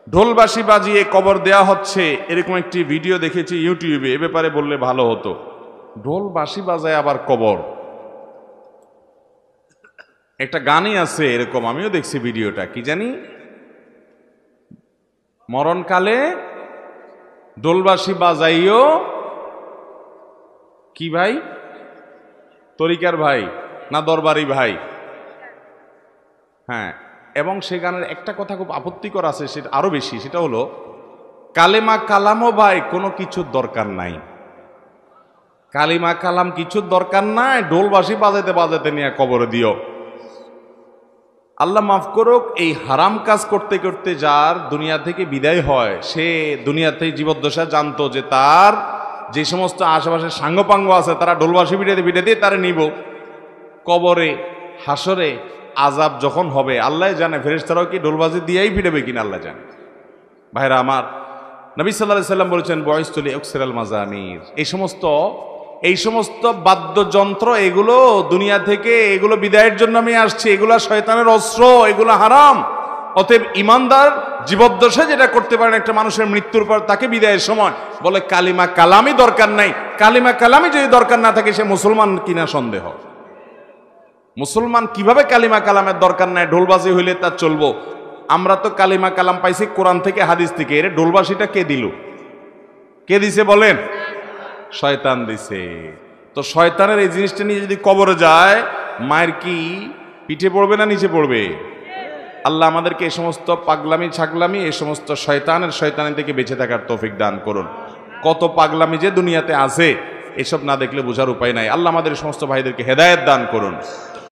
ঢোলবাঁশি বাজিয়ে কবর দেয়া হচ্ছে, এরকম একটি ভিডিও দেখেছি ইউটিউবে। এ ব্যাপারে বললে ভালো হতো। ঢোলবাঁশি বাজায় আবার কবর, একটা গানই আছে এরকম, আমিও দেখছি ভিডিওটা। কি জানি, মরণকালে ঢোলবাঁশি বাজাইও কি ভাই, তরিকার ভাই না দরবারি ভাই? হ্যাঁ, এবং সে গানের একটা কথা খুব আপত্তিকর আছে, সেটা আরো বেশি, সেটা হলো কালেমা কালামও ভাই কোনো কিছুর দরকার নাই। কালিমা কালাম কিছুর দরকার নাই, ঢোলবাঁশি বাজাইতে বাজাইতে নিয়ে কবরে দিও। আল্লাহ মাফ করুক, এই হারাম কাজ করতে করতে যার দুনিয়া থেকে বিদায় হয়, সে দুনিয়াতে জীবদ্দশা জানতো যে তার যে সমস্ত আশেপাশে সাঙ্গপাঙ্গ আছে তারা ঢোলবাঁশি পিটাতে তারা নিব কবরে, হাসরে আজাব যখন হবে আল্লাহ জানে, ফেরেশতারাও কি ঢোলবাঁশি দিয়েই পিটাবে কিনা আল্লাহ জানে। ভাইরা আমার, নবী সাল্লাল্লাহু আলাইহি সাল্লাম বলেছেন বয়স্ত লিউকসিরাল মাজামির, এই সমস্ত বাদ্যযন্ত্র এগুলো দুনিয়া থেকে এগুলো বিদায়ের জন্য আমি আসছি, এগুলো শয়তানের অস্ত্র, এগুলো হারাম। অতএব ইমানদার জীবদ্দশা যেটা করতে পারেন একটা মানুষের মৃত্যুর পর তাকে বিদায়ের সময় বলে কালিমা কালামই দরকার নাই। কালিমা কালামই যদি দরকার না থাকে সে মুসলমান কিনা সন্দেহ। মুসলমান কিভাবে কালিমা কালামের দরকার নাই, ঢোলবাজি হইলে তার চলবো? আমরা তো কালিমা কালাম পাইছি কোরআন থেকে, হাদিস থেকে। এর ঢোলবাজিটা কে দিল? কে দিছে বলেন? শয়তান দিছে। তো শয়তানের এই জিনিসটা নিয়ে যদি কবরে যায়, মায়ের কি পিঠে পড়বে না নিচে পড়বে? আল্লাহ আমাদেরকে এই সমস্ত পাগলামি ছাগলামি, এই সমস্ত শয়তানি থেকে বেঁচে থাকার তৌফিক দান করুন। কত পাগলামি যে দুনিয়াতে আছে, এসব না দেখলে বোঝার উপায় নাই। আল্লাহ আমাদের সমস্ত ভাইদেরকে হেদায়েত দান করুন।